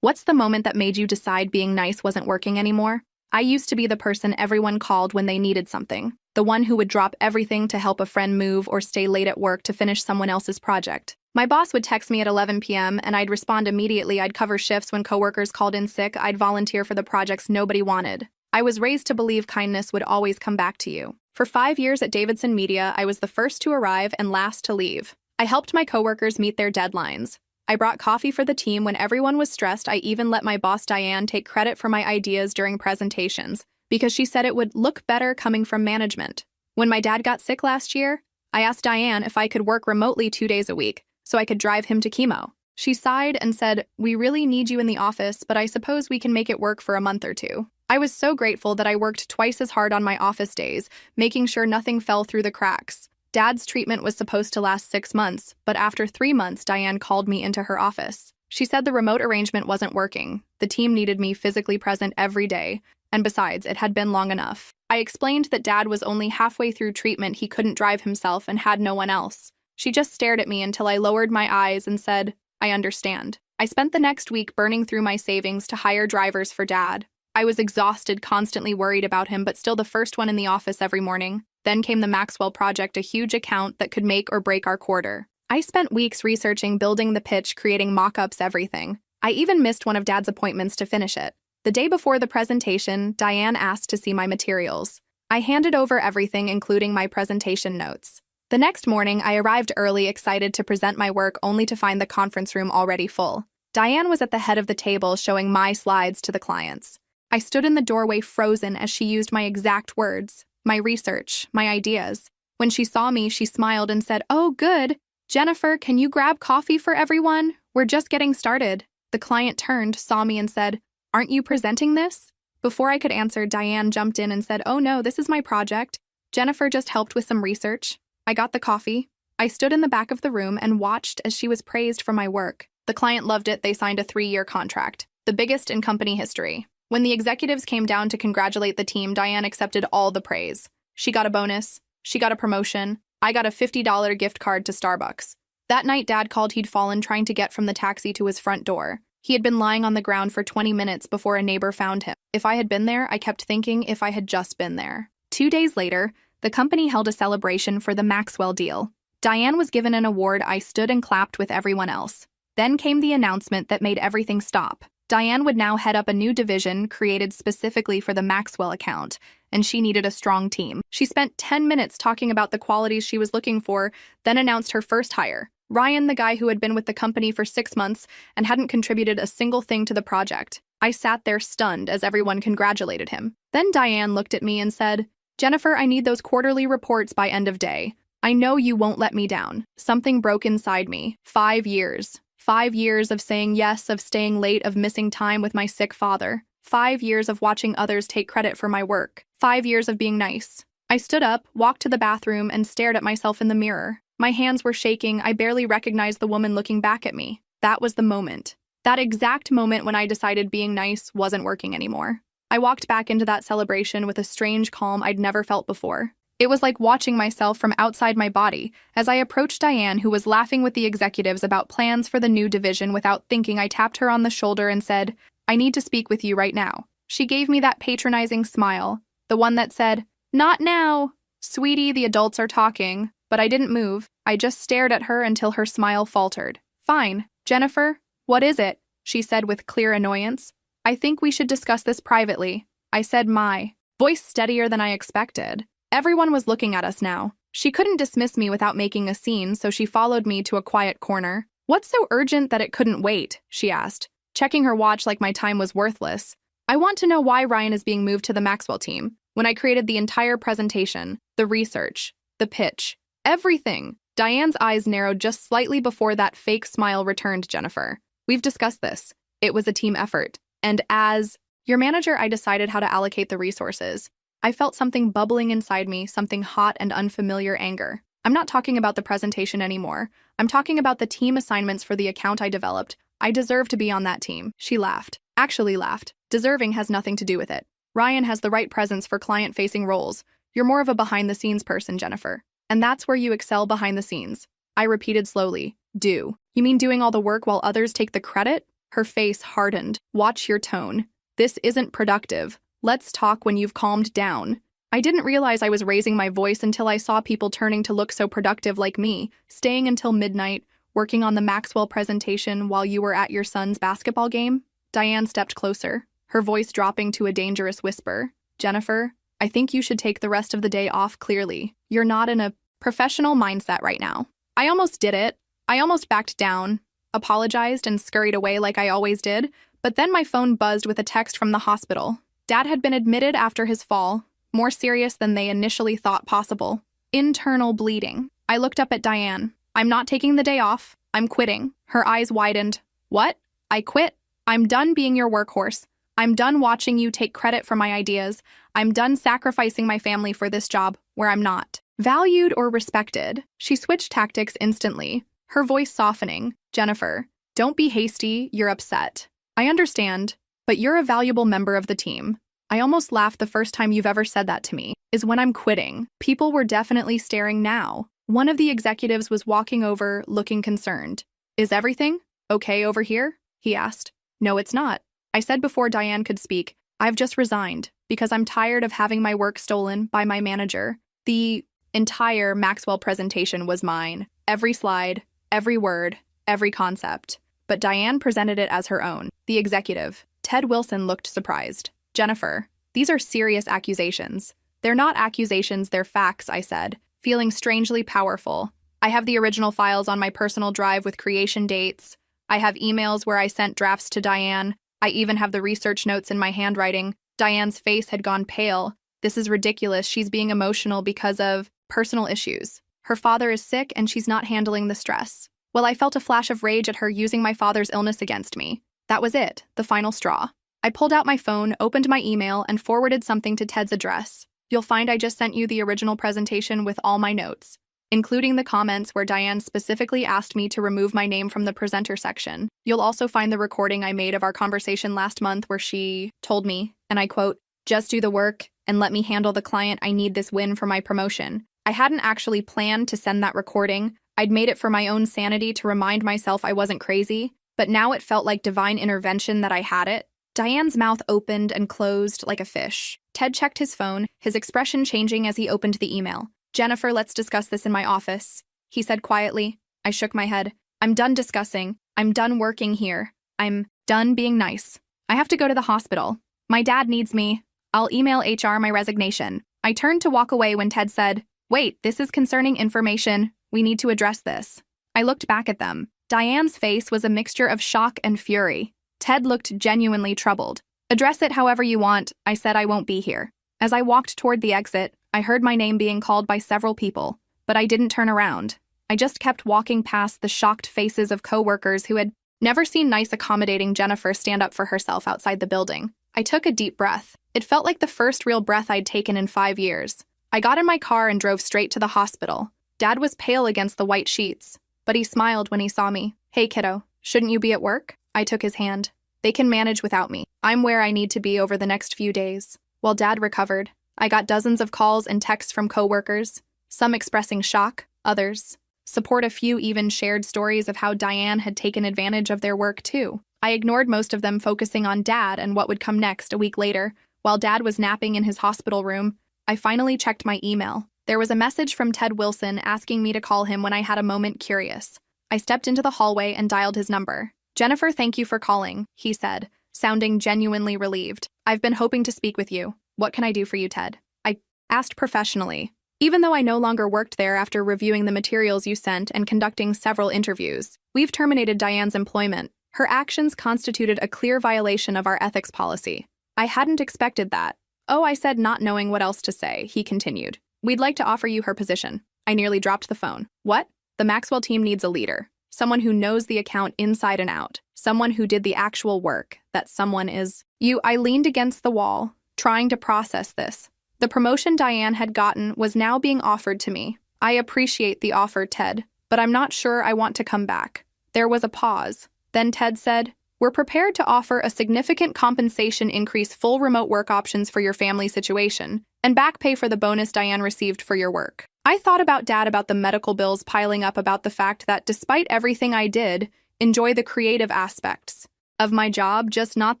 What's the moment that made you decide being nice wasn't working anymore? I used to be the person everyone called when they needed something, the one who would drop everything to help a friend move or stay late at work to finish someone else's project. My boss would text me at 11 p.m. and I'd respond immediately. I'd cover shifts when coworkers called in sick. I'd volunteer for the projects nobody wanted. I was raised to believe kindness would always come back to you. For 5 years at Davidson Media, I was the first to arrive and last to leave. I helped my coworkers meet their deadlines. I brought coffee for the team when everyone was stressed. I even let my boss Diane take credit for my ideas during presentations because she said it would look better coming from management. When my dad got sick last year, I asked Diane if I could work remotely 2 days a week so I could drive him to chemo. She sighed and said, "We really need you in the office, but I suppose we can make it work for a month or two." I was so grateful that I worked twice as hard on my office days, making sure nothing fell through the cracks. Dad's treatment was supposed to last 6 months, but after 3 months, Diane called me into her office. She said the remote arrangement wasn't working. The team needed me physically present every day, and besides, it had been long enough. I explained that Dad was only halfway through treatment. He couldn't drive himself and had no one else. She just stared at me until I lowered my eyes and said, "I understand." I spent the next week burning through my savings to hire drivers for Dad. I was exhausted, constantly worried about him, but still the first one in the office every morning. Then came the Maxwell project, a huge account that could make or break our quarter. I spent weeks researching, building the pitch, creating mock-ups, everything. I even missed one of Dad's appointments to finish it. The day before the presentation, Diane asked to see my materials. I handed over everything, including my presentation notes. The next morning, I arrived early, excited to present my work, only to find the conference room already full. Diane was at the head of the table, showing my slides to the clients. I stood in the doorway frozen as she used my exact words, my research, my ideas. When she saw me, she smiled and said, "Oh, good. Jennifer, can you grab coffee for everyone? We're just getting started." The client turned, saw me, and said, "Aren't you presenting this?" Before I could answer, Diane jumped in and said, "Oh no, this is my project. Jennifer just helped with some research." I got the coffee. I stood in the back of the room and watched as she was praised for my work. The client loved it. They signed a 3-year contract, the biggest in company history. When the executives came down to congratulate the team, Diane accepted all the praise. She got a bonus. She got a promotion. I got a $50 gift card to Starbucks. That night, Dad called. He'd fallen trying to get from the taxi to his front door. He had been lying on the ground for 20 minutes before a neighbor found him. If I had been there, I kept thinking if I had just been there. 2 days later, the company held a celebration for the Maxwell deal. Diane was given an award. I stood and clapped with everyone else. Then came the announcement that made everything stop. Diane would now head up a new division created specifically for the Maxwell account, and she needed a strong team. She spent 10 minutes talking about the qualities she was looking for, then announced her first hire, Ryan, the guy who had been with the company for 6 months and hadn't contributed a single thing to the project. I sat there stunned as everyone congratulated him. Then Diane looked at me and said, "Jennifer, I need those quarterly reports by end of day. I know you won't let me down." Something broke inside me. 5 years. 5 years of saying yes, of staying late, of missing time with my sick father. 5 years of watching others take credit for my work. 5 years of being nice. I stood up, walked to the bathroom, and stared at myself in the mirror. My hands were shaking. I barely recognized the woman looking back at me. That was the moment. That exact moment when I decided being nice wasn't working anymore. I walked back into that celebration with a strange calm I'd never felt before. It was like watching myself from outside my body. As I approached Diane, who was laughing with the executives about plans for the new division, without thinking, I tapped her on the shoulder and said, "I need to speak with you right now." She gave me that patronizing smile, the one that said, "Not now. Sweetie, the adults are talking." But I didn't move. I just stared at her until her smile faltered. "Fine. Jennifer, what is it?" she said with clear annoyance. "I think we should discuss this privately," I said, my voice steadier than I expected. Everyone was looking at us now. She couldn't dismiss me without making a scene, so she followed me to a quiet corner. "What's so urgent that it couldn't wait?" she asked, checking her watch like my time was worthless. "I want to know why Ryan is being moved to the Maxwell team. When I created the entire presentation, the research, the pitch, everything." Diane's eyes narrowed just slightly before that fake smile returned. "Jennifer, we've discussed this. It was a team effort. And as your manager, I decided how to allocate the resources." I felt something bubbling inside me, something hot and unfamiliar anger. "I'm not talking about the presentation anymore. I'm talking about the team assignments for the account I developed. I deserve to be on that team." She laughed. Actually laughed. "Deserving has nothing to do with it. Ryan has the right presence for client-facing roles. You're more of a behind-the-scenes person, Jennifer. And that's where you excel, behind the scenes." I repeated slowly. "Do you mean doing all the work while others take the credit?" Her face hardened. Watch your tone. This isn't productive. Let's talk when you've calmed down. I didn't realize I was raising my voice until I saw people turning to look so productive like me, staying until midnight, working on the Maxwell presentation while you were at your son's basketball game. Diane stepped closer, her voice dropping to a dangerous whisper. Jennifer, I think you should take the rest of the day off clearly. You're not in a professional mindset right now. I almost did it. I almost backed down, apologized, and scurried away like I always did, but then my phone buzzed with a text from the hospital. Dad had been admitted after his fall, more serious than they initially thought possible. Internal bleeding. I looked up at Diane. I'm not taking the day off. I'm quitting. Her eyes widened. What? I quit? I'm done being your workhorse. I'm done watching you take credit for my ideas. I'm done sacrificing my family for this job where I'm not valued or respected. She switched tactics instantly, her voice softening. Jennifer, don't be hasty. You're upset. I understand, but you're a valuable member of the team. I almost laughed the first time you've ever said that to me, is when I'm quitting. People were definitely staring now. One of the executives was walking over, looking concerned. Is everything okay over here? He asked. No, it's not. I said before Diane could speak, I've just resigned because I'm tired of having my work stolen by my manager. The entire Maxwell presentation was mine. Every slide, every word, every concept. But Diane presented it as her own. The executive, Ted Wilson, looked surprised. Jennifer, these are serious accusations. They're not accusations, they're facts, I said, feeling strangely powerful. I have the original files on my personal drive with creation dates. I have emails where I sent drafts to Diane. I even have the research notes in my handwriting. Diane's face had gone pale. This is ridiculous. She's being emotional because of personal issues. Her father is sick and she's not handling the stress. Well, I felt a flash of rage at her using my father's illness against me. That was it, the final straw. I pulled out my phone, opened my email, and forwarded something to Ted's address. You'll find I just sent you the original presentation with all my notes, including the comments where Diane specifically asked me to remove my name from the presenter section. You'll also find the recording I made of our conversation last month where she told me, and I quote, just do the work and let me handle the client. I need this win for my promotion. I hadn't actually planned to send that recording. I'd made it for my own sanity to remind myself I wasn't crazy, but now it felt like divine intervention that I had it. Diane's mouth opened and closed like a fish. Ted checked his phone, his expression changing as he opened the email. Jennifer, let's discuss this in my office, he said quietly. I shook my head. I'm done discussing. I'm done working here. I'm done being nice. I have to go to the hospital. My dad needs me. I'll email HR my resignation. I turned to walk away when Ted said, wait, this is concerning information. We need to address this. I looked back at them. Diane's face was a mixture of shock and fury. Ted looked genuinely troubled. Address it however you want. I said I won't be here. As I walked toward the exit, I heard my name being called by several people, but I didn't turn around. I just kept walking past the shocked faces of coworkers who had never seen nice, accommodating Jennifer stand up for herself outside the building. I took a deep breath. It felt like the first real breath I'd taken in 5 years. I got in my car and drove straight to the hospital. Dad was pale against the white sheets, but he smiled when he saw me. Hey, kiddo, shouldn't you be at work? I took his hand. They can manage without me. I'm where I need to be over the next few days. While Dad recovered, I got dozens of calls and texts from coworkers, some expressing shock, others support. A few even shared stories of how Diane had taken advantage of their work too. I ignored most of them, focusing on Dad and what would come next. A week later, while Dad was napping in his hospital room, I finally checked my email. There was a message from Ted Wilson asking me to call him when I had a moment. Curious, I stepped into the hallway and dialed his number. Jennifer, thank you for calling, he said, sounding genuinely relieved. I've been hoping to speak with you. What can I do for you, Ted? I asked professionally. Even though I no longer worked there after reviewing the materials you sent and conducting several interviews, we've terminated Diane's employment. Her actions constituted a clear violation of our ethics policy. I hadn't expected that. Oh, I said, not knowing what else to say, he continued. We'd like to offer you her position. I nearly dropped the phone. What? The Maxwell team needs a leader. Someone who knows the account inside and out. Someone who did the actual work. That someone is you. I leaned against the wall, trying to process this. The promotion Diane had gotten was now being offered to me. I appreciate the offer, Ted, but I'm not sure I want to come back. There was a pause. Then Ted said, we're prepared to offer a significant compensation increase, full remote work options for your family situation, and back pay for the bonus Diane received for your work. I thought about Dad, about the medical bills piling up, about the fact that despite everything I did, enjoy the creative aspects. of my job, just not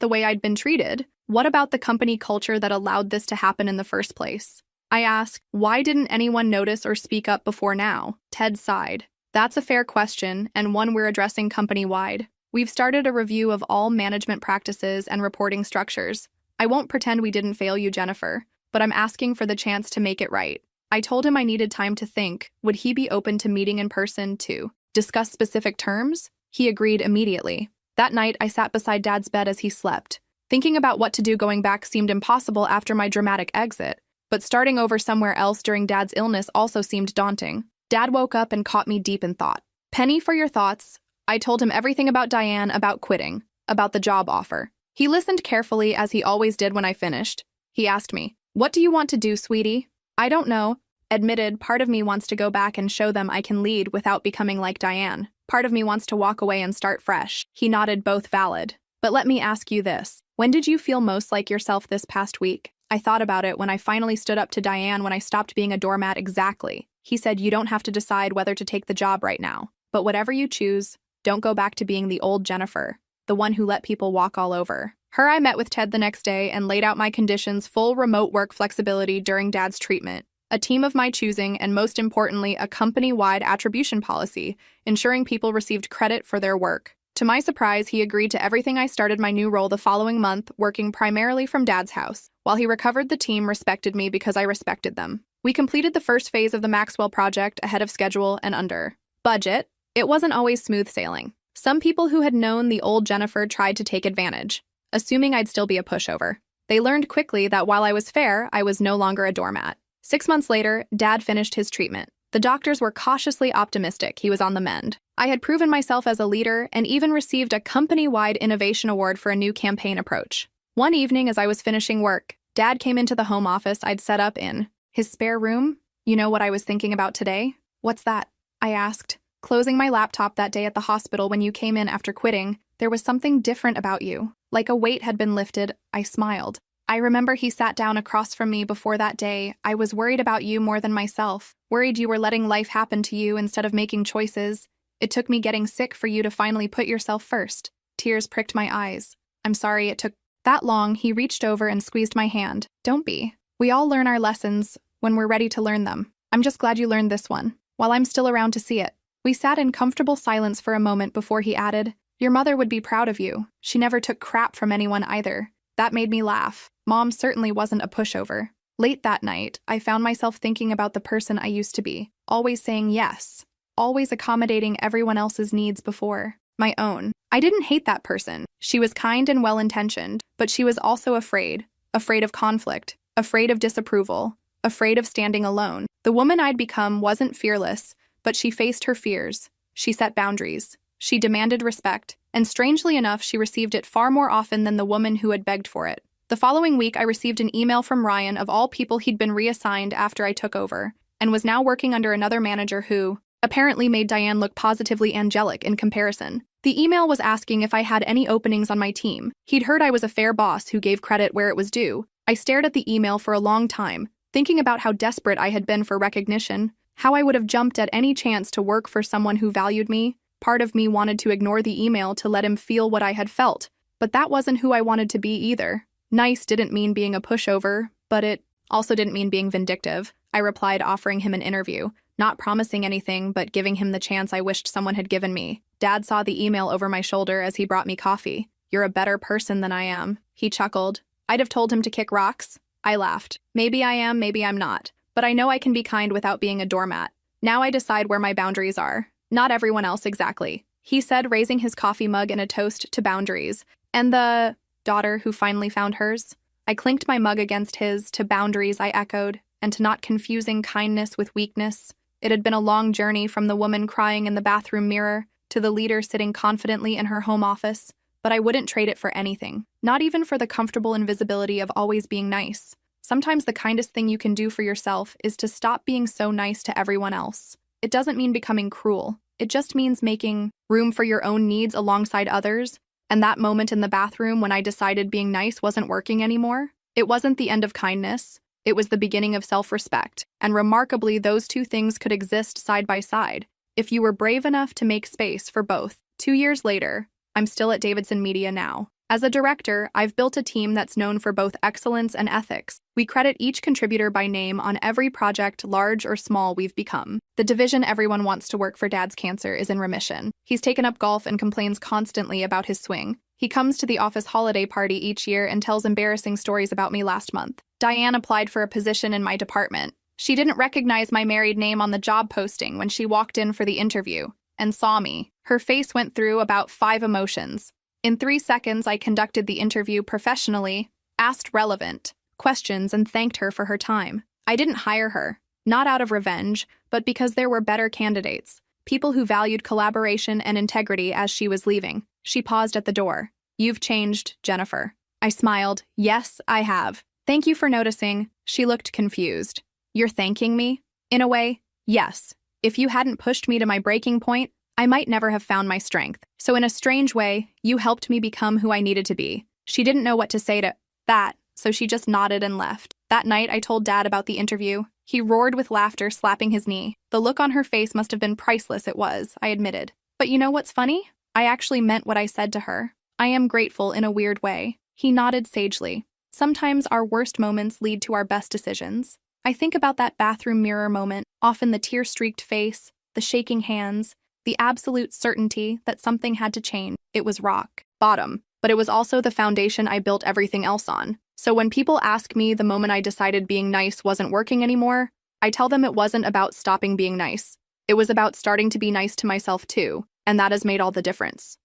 the way I'd been treated. What about the company culture that allowed this to happen in the first place? I asked, why didn't anyone notice or speak up before now? Ted sighed. That's a fair question, and one we're addressing company-wide. We've started a review of all management practices and reporting structures. I won't pretend we didn't fail you, Jennifer, but I'm asking for the chance to make it right. I told him I needed time to think. Would he be open to meeting in person to discuss specific terms? He agreed immediately. That night, I sat beside Dad's bed as he slept. Thinking about what to do going back seemed impossible after my dramatic exit, but starting over somewhere else during Dad's illness also seemed daunting. Dad woke up and caught me deep in thought. Penny, for your thoughts. I told him everything about Diane, about quitting, about the job offer. He listened carefully, as he always did when I finished. He asked me, "What do you want to do, sweetie?" "I don't know." Admitted, part of me wants to go back and show them I can lead without becoming like Diane. Part of me wants to walk away and start fresh. He nodded, both valid. But let me ask you this. When did you feel most like yourself this past week? I thought about it when I finally stood up to Diane, when I stopped being a doormat. Exactly. He said, you don't have to decide whether to take the job right now. But whatever you choose, don't go back to being the old Jennifer, the one who let people walk all over her. I met with Ted the next day and laid out my conditions: full remote work flexibility during Dad's treatment, a team of my choosing, and most importantly, a company-wide attribution policy, ensuring people received credit for their work. To my surprise, he agreed to everything. I started my new role the following month, working primarily from Dad's house. While he recovered, the team respected me because I respected them. We completed the first phase of the Maxwell project ahead of schedule and under budget. It wasn't always smooth sailing. Some people who had known the old Jennifer tried to take advantage, assuming I'd still be a pushover. They learned quickly that while I was fair, I was no longer a doormat. 6 months later, Dad finished his treatment. The doctors were cautiously optimistic he was on the mend. I had proven myself as a leader and even received a company-wide innovation award for a new campaign approach. One evening, as I was finishing work, Dad came into the home office I'd set up in his spare room. "You know what I was thinking about today?" "What's that?" I asked. "Closing my laptop that day at the hospital when you came in after quitting, there was something different about you. Like a weight had been lifted." I smiled. "I remember he sat down across from me before that day. I was worried about you more than myself, worried you were letting life happen to you instead of making choices. It took me getting sick for you to finally put yourself first." Tears pricked my eyes. "I'm sorry it took that long." He reached over and squeezed my hand. "Don't be. We all learn our lessons when we're ready to learn them. I'm just glad you learned this one, while I'm still around to see it." We sat in comfortable silence for a moment before he added, "Your mother would be proud of you. She never took crap from anyone either." That made me laugh. Mom certainly wasn't a pushover. Late that night, I found myself thinking about the person I used to be, always saying yes, always accommodating everyone else's needs before my own. I didn't hate that person. She was kind and well-intentioned, but she was also afraid of conflict, afraid of disapproval, afraid of standing alone. The woman I'd become wasn't fearless, but she faced her fears. She set boundaries. She demanded respect, and strangely enough, she received it far more often than the woman who had begged for it. The following week, I received an email from Ryan. Of all people, he'd been reassigned after I took over, and was now working under another manager who apparently made Diane look positively angelic in comparison. The email was asking if I had any openings on my team. He'd heard I was a fair boss who gave credit where it was due. I stared at the email for a long time, thinking about how desperate I had been for recognition, how I would have jumped at any chance to work for someone who valued me. Part of me wanted to ignore the email to let him feel what I had felt, but that wasn't who I wanted to be either. Nice didn't mean being a pushover, but it also didn't mean being vindictive. I replied, offering him an interview, not promising anything, but giving him the chance I wished someone had given me. Dad saw the email over my shoulder as he brought me coffee. "You're a better person than I am," he chuckled. I'd have told him to kick rocks. I laughed. Maybe I am, maybe I'm not, but I know I can be kind without being a doormat. Now I decide where my boundaries are. Not everyone else exactly, he said, raising his coffee mug in a toast to boundaries. "And the daughter who finally found hers?" I clinked my mug against his. "To boundaries," I echoed, "and to not confusing kindness with weakness." It had been a long journey from the woman crying in the bathroom mirror to the leader sitting confidently in her home office, but I wouldn't trade it for anything, not even for the comfortable invisibility of always being nice. Sometimes the kindest thing you can do for yourself is to stop being so nice to everyone else. It doesn't mean becoming cruel. It just means making room for your own needs alongside others. And that moment in the bathroom when I decided being nice wasn't working anymore, it wasn't the end of kindness. It was the beginning of self-respect. And remarkably, those two things could exist side by side if you were brave enough to make space for both. 2 years later, I'm still at Davidson Media now. As a director, I've built a team that's known for both excellence and ethics. We credit each contributor by name on every project, large or small, we've become. The division everyone wants to work for Dad's cancer is in remission. He's taken up golf and complains constantly about his swing. He comes to the office holiday party each year and tells embarrassing stories about me last month. Diane applied for a position in my department. She didn't recognize my married name on the job posting when she walked in for the interview and saw me. Her face went through about 5 emotions. In 3 seconds, I conducted the interview professionally, asked relevant questions, and thanked her for her time. I didn't hire her, not out of revenge, but because there were better candidates, people who valued collaboration and integrity as she was leaving. She paused at the door. "You've changed, Jennifer." I smiled. "Yes, I have. Thank you for noticing." She looked confused. "You're thanking me?" "In a way, yes. If you hadn't pushed me to my breaking point, I might never have found my strength. So in a strange way, you helped me become who I needed to be." She didn't know what to say to that, so she just nodded and left. That night, I told Dad about the interview. He roared with laughter, slapping his knee. The look on her face must have been priceless. It was, I admitted. But you know what's funny? I actually meant what I said to her. I am grateful in a weird way. He nodded sagely. Sometimes our worst moments lead to our best decisions. I think about that bathroom mirror moment, often the tear-streaked face, the shaking hands, the absolute certainty that something had to change. It was rock bottom, but it was also the foundation I built everything else on. So when people ask me the moment I decided being nice wasn't working anymore, I tell them it wasn't about stopping being nice. It was about starting to be nice to myself too, and that has made all the difference.